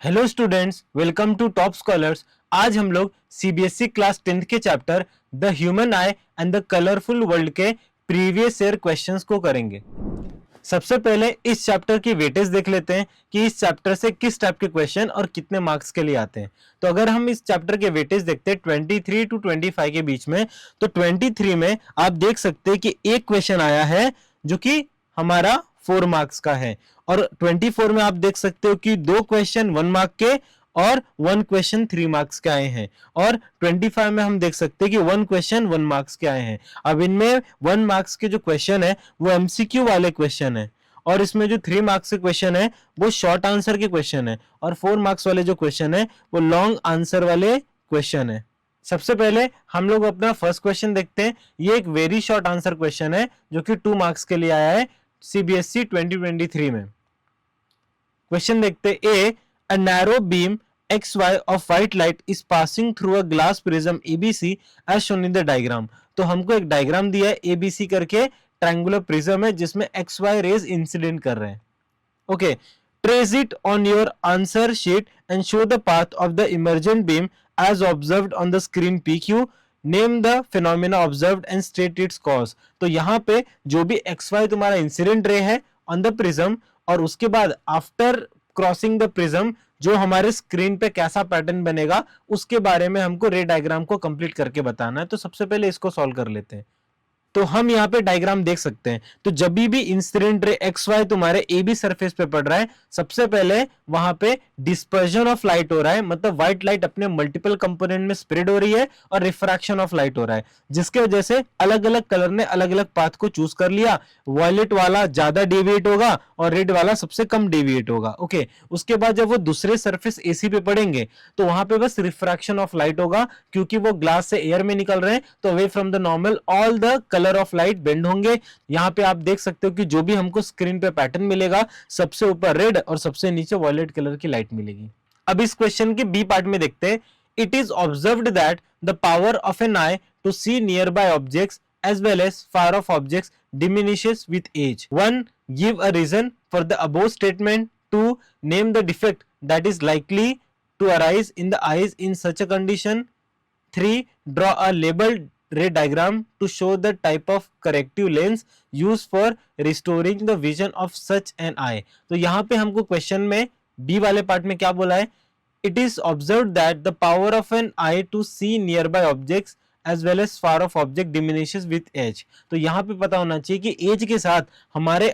Hello students, welcome to top scholars. आज हम लोग सीबीएसई क्लास 10th के chapter the human eye and the colourful world के previous year questions को करेंगे। सबसे पहले इस चैप्टर की वेटेज देख लेते हैं कि इस चैप्टर से किस टाइप के क्वेश्चन और कितने मार्क्स के लिए आते हैं। तो अगर हम इस चैप्टर के वेटेज देखते हैं 23 टू 25 के बीच में, तो 23 में आप देख सकते हैं कि एक क्वेश्चन आया है जो कि हमारा 4 मार्क्स का है, और 24 में आप देख सकते हो कि 2 क्वेश्चन 1 मार्क के और 1 क्वेश्चन 3 मार्क्स के आए हैं, और 25 में हम देख सकते हैं कि 1 क्वेश्चन 1 मार्क्स के आए हैं। अब इनमें 1 मार्क्स के जो क्वेश्चन है वो एमसीक्यू वाले क्वेश्चन है, और इसमें जो 3 मार्क्स के क्वेश्चन है वो शॉर्ट आंसर के क्वेश्चन है, और 4 मार्क्स वाले जो क्वेश्चन है वो लॉन्ग आंसर वाले क्वेश्चन है। सबसे पहले हम लोग अपना फर्स्ट क्वेश्चन देखते हैं। ये एक वेरी शॉर्ट आंसर क्वेश्चन है जो कि 2 मार्क्स के लिए आया है सीबीएसई 2023 में। क्वेश्चन देखते a narrow beam XY of white light is passing through a glass prism ABC as shown in the diagram। तो हमको एक डायग्राम दिया है ABC करके, ट्रायंगुलर प्रिज्म है जिसमें XY रेज इंसिडेंट कर रहे हैं। Okay, trace it on your answer sheet and show the path of the emergent beam as observed on the screen PQ। Name the phenomena observed and state its cause. तो यहाँ पे जो भी XY तुम्हारा incident ray है on the prism, और उसके बाद आफ्टर क्रॉसिंग द प्रिज्म जो हमारे स्क्रीन पे कैसा पैटर्न बनेगा उसके बारे में हमको रे डायग्राम को कंप्लीट करके बताना है। तो सबसे पहले इसको सॉल्व कर लेते हैं। तो हम यहाँ पे डायग्राम देख सकते हैं। तो जब भी इंसिडेंट रे XY तुम्हारे AB सरफेस पे पड़ रहा है, सबसे पहले वहां पे डिस्पर्जन ऑफ लाइट हो रहा है, मतलब व्हाइट लाइट अपने मल्टीपल कंपोनेंट में स्प्रेड हो रही है, और रिफ्रैक्शन ऑफ लाइट हो रहा है, जिसके वजह से अलग अलग कलर ने अलग अलग पाथ को चूज कर लिया। वॉयलेट वाला ज्यादा डेविएट होगा और रेड वाला सबसे कम डेविएट होगा। ओके, उसके बाद जब वो दूसरे सरफेस AC पे पड़ेंगे तो वहां पे बस रिफ्रैक्शन ऑफ लाइट होगा, क्योंकि वो ग्लास से एयर में निकल रहे हैं, तो away from the normal all the colour of light bend होंगे। यहां पे आप देख सकते हो कि जो भी हमको स्क्रीन पे पैटर्न मिलेगा, सबसे ऊपर रेड और सबसे नीचे वॉयलेट कलर की लाइट मिलेगी। अब इस क्वेश्चन के बी पार्ट में देखते हैं। It is observed that the power of an eye to see nearby objects as well as far off objects diminishes with age. 1. Give a reason for the above statement. 2. Name the defect that is likely to arise in the eyes in such a condition. 3. Draw a labeled ray diagram to show the type of corrective lens used for restoring the vision of such an eye. तो यहाँ पे हमको question में B वाले part में क्या बोला है? It is observed that the power of an eye to see nearby objects as well as far off object diminishes with age। तो यहाँ पे पता होना चाहिए कि एज के साथ हमारे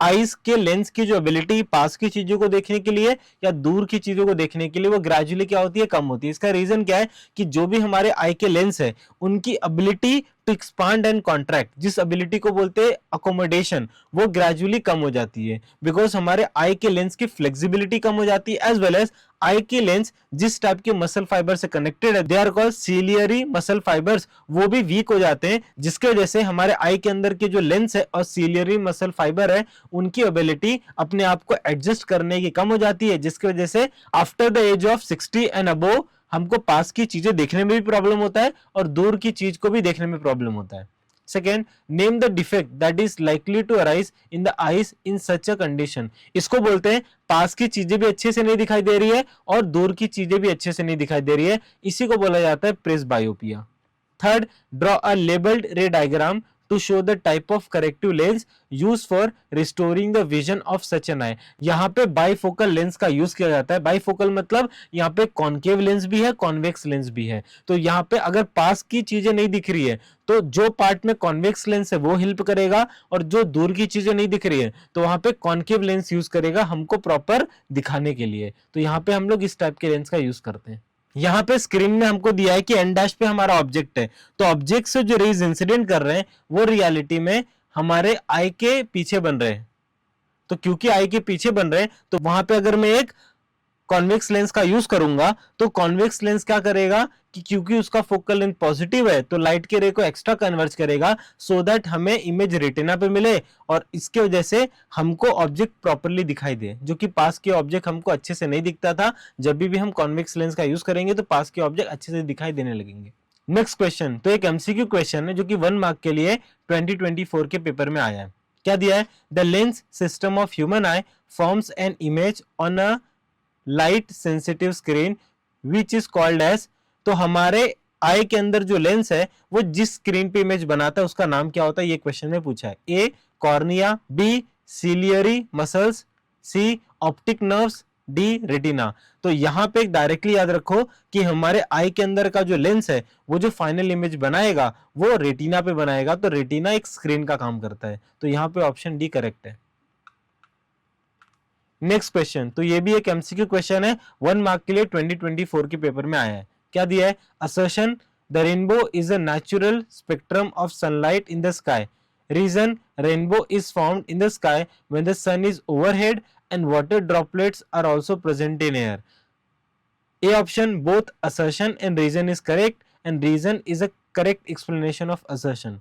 आईज के लेंस की जो एबिलिटी पास की चीजों को देखने के लिए या दूर की चीजों को देखने के लिए वो ग्रेजुअली क्या होती है, कम होती है। इसका रीजन क्या है कि जो भी हमारे आई के लेंस है उनकी ability to expand and contract, जिस एबिलिटी को बोलते हैं अकोमोडेशन, वो ग्रेजुअली कम हो जाती है, बिकॉज हमारे आई के लेंस की फ्लेक्सिबिलिटी कम हो जाती है, एज वेल एज आई के लेंस जिस टाइप के मसल फाइबर से कनेक्टेड है, they are called ciliary muscle fibres, वो भी वीक हो जाते हैं, जिसके वजह से हमारे आई के अंदर के जो लेंस है और सीलियरी मसल फाइबर है उनकी एबिलिटी अपने आप को एडजस्ट करने की कम हो जाती है, जिसकी वजह से after the age of 60 and above हमको पास की चीजें देखने में भी प्रॉब्लम होता है और दूर की चीज को भी देखने में प्रॉब्लम होता है। Second, name the defect that is likely to arise in the eyes in such a condition. इसको बोलते हैं पास की चीजें भी अच्छे से नहीं दिखाई दे रही है और दूर की चीजें भी अच्छे से नहीं दिखाई दे रही है, इसी को बोला जाता है presbyopia. Third, draw a labelled रे diagram to show the type of corrective lens used for restoring the vision of such an eye। यहाँ पे बाइफोकल लेंस का यूज किया जाता है। बाइफोकल मतलब यहाँ पे कॉन्केव लेंस भी है, कॉन्वेक्स लेंस भी है। तो यहाँ पे अगर पास की चीजें नहीं दिख रही है तो जो पार्ट में कॉन्वेक्स लेंस है वो हेल्प करेगा, और जो दूर की चीजें नहीं दिख रही है तो वहां पे कॉन्केव लेंस यूज करेगा हमको प्रॉपर दिखाने के लिए। तो यहाँ पे हम लोग इस टाइप के लेंस का यूज करते हैं। यहाँ पे स्क्रीन में हमको दिया है कि एन डैश पे हमारा ऑब्जेक्ट है, तो ऑब्जेक्ट से जो रेज इंसिडेंट कर रहे हैं वो रियलिटी में हमारे आई के पीछे बन रहे हैं। तो क्योंकि आई के पीछे बन रहे हैं तो वहां पे अगर मैं एक कॉन्वेक्स लेंस का यूज करूंगा तो कॉन्वेक्स लेंस क्या करेगा कि क्योंकि उसका फोकल लेंथ पॉजिटिव है तो लाइट के रे को एक्स्ट्रा कन्वर्ज करेगा, सो दैट हमें इमेज रेटिना पे मिले और इसके वजह से हमको ऑब्जेक्ट प्रॉपर्ली दिखाई दे, जो कि पास के ऑब्जेक्ट हमको अच्छे से नहीं दिखता था। जब भी हम कॉन्वेक्स लेंस का यूज करेंगे तो पास के ऑब्जेक्ट अच्छे से दिखाई देने लगेंगे। नेक्स्ट क्वेश्चन तो एक एमसीक्यू क्वेश्चन है जो कि 1 मार्क के लिए 2024 के पेपर में आया है। क्या दिया है? The lens system of human eye forms an image on a light sensitive screen which is called as, तो हमारे आई के अंदर जो लेंस है वो जिस स्क्रीन पे इमेज बनाता है उसका नाम क्या होता है, ये क्वेश्चन में पूछा है। ए कॉर्निया, बी सिलियरी मसल्स, सी ऑप्टिक नर्व्स, डी रेटिना। तो यहां पे डायरेक्टली याद रखो कि हमारे आई के अंदर का जो लेंस है वो जो फाइनल इमेज बनाएगा वो रेटिना पे बनाएगा, तो रेटिना एक स्क्रीन का काम करता है, तो यहां पे ऑप्शन डी करेक्ट है। नेक्स्ट क्वेश्चन, तो ये भी एक एमसीक्यू क्वेश्चन है, 1 मार्क के लिए 2024 के पेपर में आया है। क्या दिया है, assertion the rainbow is a natural spectrum of sunlight in the sky, reason rainbow is found in the sky when the sun is overhead and water droplets are also present in air. A option, both assertion and reason is correct and reason is a correct explanation of assertion.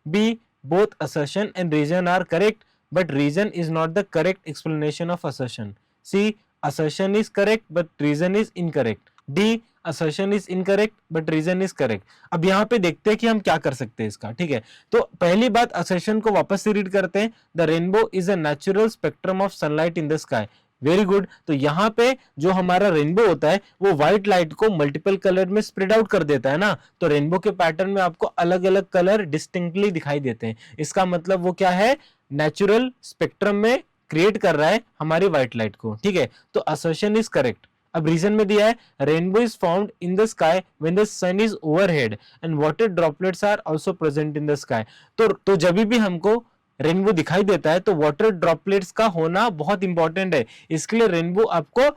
B, both assertion and reason are correct but reason is not the correct explanation of assertion. C, assertion is correct but reason is incorrect. D, assertion is incorrect but reason is correct. अब यहाँ पे देखते हैं कि हम क्या कर सकते हैं इसका, ठीक है। तो पहली बात assertion को वापस से रीड करते हैं, the rainbow is a natural spectrum of sunlight in the sky. Very good. तो यहाँ पे जो हमारा रेनबो होता है वो व्हाइट लाइट को मल्टीपल कलर में स्प्रेड आउट कर देता है ना, तो रेनबो के पैटर्न में आपको अलग अलग कलर डिस्टिंक्टली दिखाई देते हैं। इसका मतलब वो क्या है, नेचुरल स्पेक्ट्रम में क्रिएट कर रहा है हमारी व्हाइट लाइट को, ठीक है। तो असर्शन इज करेक्ट। अब रीजन में दिया है rainbow is found in the sky when the sun is overhead and water droplets are also present in the sky. तो जब भी हमको रेनबो दिखाई देता है तो वाटर ड्रॉपलेट्स का होना बहुत इंपॉर्टेंट है। इसके लिए रेनबो आपको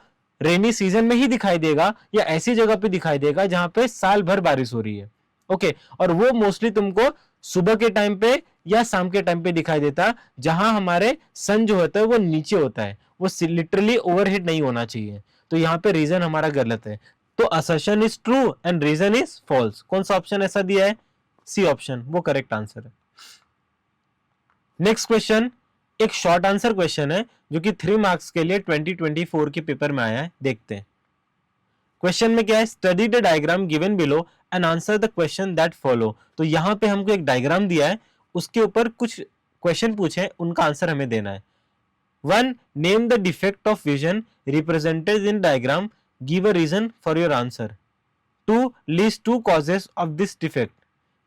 रेनी सीजन में ही दिखाई देगा या ऐसी जगह पे दिखाई देगा जहां पे साल भर बारिश हो रही है, ओके। और वो मोस्टली तुमको सुबह के टाइम पे या शाम के टाइम पे दिखाई देता जहां हमारे सन जो होता है वो नीचे होता है, वो लिटरली ओवरहेड नहीं होना चाहिए। तो यहाँ पे रीजन हमारा गलत है, तो assertion is true and reason is false. कौन सा ऑप्शन ऐसा दिया है, सी ऑप्शन, वो करेक्ट आंसर है। नेक्स्ट क्वेश्चन एक शॉर्ट आंसर क्वेश्चन है जो कि 3 मार्क्स के लिए 2024 के पेपर में आया है, देखते हैं। क्वेश्चन में क्या है, study the diagram given below and answer the question that follow. तो यहां पे हमको एक डायग्राम दिया है, उसके ऊपर कुछ क्वेश्चन पूछे, उनका आंसर हमें देना है। 1, name the defect of vision represented in diagram, give a reason for your answer. 2, list 2 causes of this defect.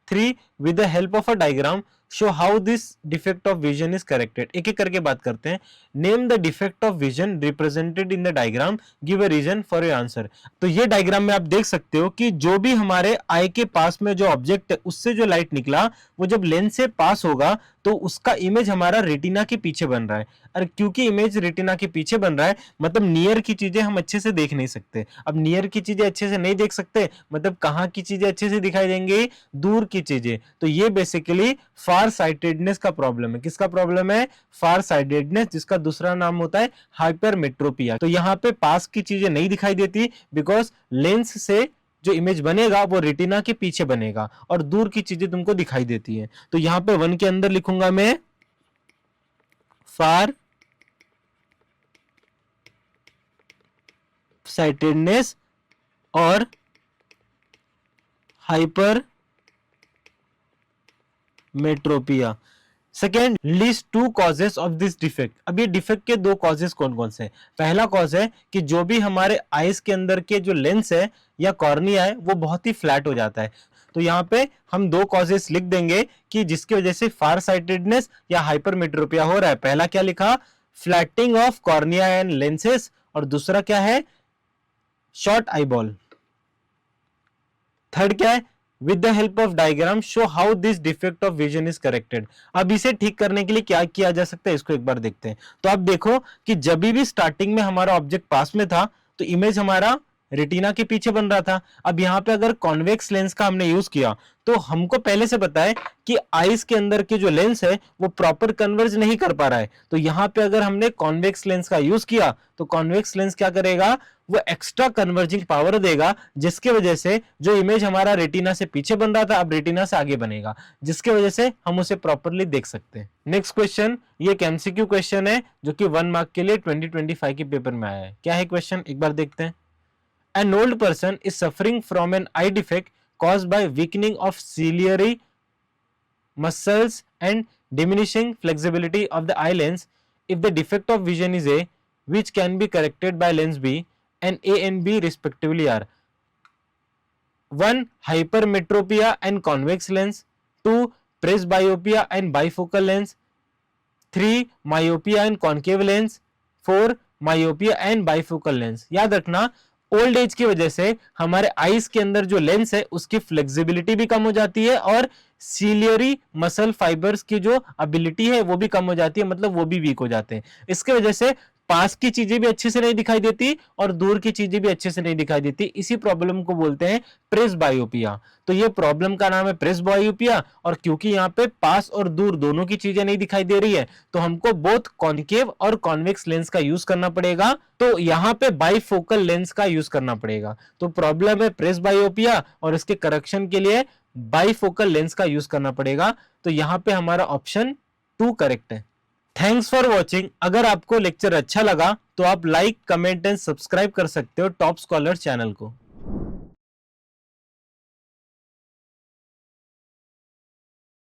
3, with the help of a diagram show how this defect of vision is corrected. एक एक करके बात करते हैं। Name the defect of vision represented in the diagram, give a reason for your answer. तो ये diagram में आप देख सकते हो कि जो भी हमारे आई के पास में जो ऑब्जेक्ट है उससे जो लाइट निकला वो जब लेंस से पास होगा तो उसका इमेज हमारा रेटिना के पीछे बन रहा है। और क्योंकि इमेज रेटिना के पीछे बन रहा है मतलब नियर की चीजें हम अच्छे से देख नहीं सकते। अब नियर की चीजें अच्छे से नहीं देख सकते मतलब कहाँ की चीजें अच्छे से दिखाई देंगी, दूर की चीजें। तो ये बेसिकली फार साइटेडनेस का प्रॉब्लम है। किसका प्रॉब्लम है, फार साइटेडनेस, जिसका दूसरा नाम होता है हाइपरमेट्रोपिया। तो यहाँ पे पास की चीजें नहीं दिखाई देती बिकॉज लेंस से जो इमेज बनेगा वो रेटिना के पीछे बनेगा और दूर की चीजें तुमको दिखाई देती है। तो यहां पे 1 के अंदर लिखूंगा मैं फार साइटेडनेस और hypermetropia. Second, list 2 causes of this defect. अब ये डिफेक्ट के 2 कॉजेस कौन कौन से हैं। पहला कॉज है कि जो भी हमारे आईज के अंदर के जो लेंस है या कॉर्निया है वो बहुत ही फ्लैट हो जाता है। तो यहाँ पे हम 2 कॉजेस लिख देंगे कि जिसकी वजह से फार साइटेडनेस या हाइपरमेट्रोपिया हो रहा है। पहला क्या लिखा, फ्लैटिंग ऑफ कॉर्निया एंड लेंसेस, और दूसरा क्या है, शॉर्ट आईबॉल। थर्ड क्या है, with the help of diagram show how this defect of vision is corrected। अब इसे ठीक करने के लिए क्या किया जा सकता है इसको एक बार देखते हैं। तो आप देखो कि जब भी स्टार्टिंग में हमारा ऑब्जेक्ट पास में था तो इमेज हमारा रेटिना के पीछे बन रहा था। अब यहाँ पे अगर कॉन्वेक्स लेंस का हमने यूज किया तो हमको पहले से पता है कि आईज के अंदर के जो लेंस है वो प्रॉपर कन्वर्ज नहीं कर पा रहा है। तो यहाँ पे अगर हमने कॉन्वेक्स लेंस का यूज किया तो कॉन्वेक्स लेंस क्या करेगा, वो एक्स्ट्रा कन्वर्जिंग पावर देगा, जिसके वजह से जो इमेज हमारा रेटिना से पीछे बन रहा था अब रेटिना से आगे बनेगा, जिसके वजह से हम उसे प्रॉपरली देख सकते हैं। नेक्स्ट क्वेश्चन, ये एक एमसीक्यू क्वेश्चन है जो कि 1 मार्क के लिए 2025 के पेपर में आया है। क्या है क्वेश्चन, एक बार देखते हैं। An old person is suffering from an eye defect caused by weakening of ciliary muscles and diminishing flexibility of the eye lens. If the defect of vision is A, which can be corrected by lens B, and A and B respectively are 1. Hypermetropia and convex lens, 2. Presbyopia and bifocal lens, 3. Myopia and concave lens, 4. Myopia and bifocal lens। याद रखना old age की वजह से हमारे eyes के अंदर जो lens है उसकी फ्लेक्सिबिलिटी भी कम हो जाती है और सीलियरी मसल फाइबर्स की जो एबिलिटी है वो भी कम हो जाती है, मतलब वो भी वीक हो जाते हैं। इसके वजह से पास की चीजें भी अच्छे से नहीं दिखाई देती और दूर की चीजें भी अच्छे से नहीं दिखाई देती। इसी प्रॉब्लम को बोलते हैं प्रेसबायोपिया। तो ये प्रॉब्लम का नाम है प्रेसबायोपिया, और क्योंकि यहाँ पे पास और दूर दोनों की चीजें नहीं दिखाई दे रही है तो हमको बोथ कॉन्केव और कॉन्वेक्स लेंस का यूज करना पड़ेगा। तो यहाँ पे बाइफोकल लेंस का यूज करना पड़ेगा। तो प्रॉब्लम है प्रेसबायोपिया और इसके करेक्शन के लिए बाइफोकल लेंस का यूज करना पड़ेगा। तो यहाँ पे हमारा ऑप्शन 2 करेक्ट है। Thanks for watching. अगर आपको लेक्चर अच्छा लगा तो आप लाइक, कमेंट एंड सब्सक्राइब कर सकते हो टॉप स्कॉलर्स चैनल को।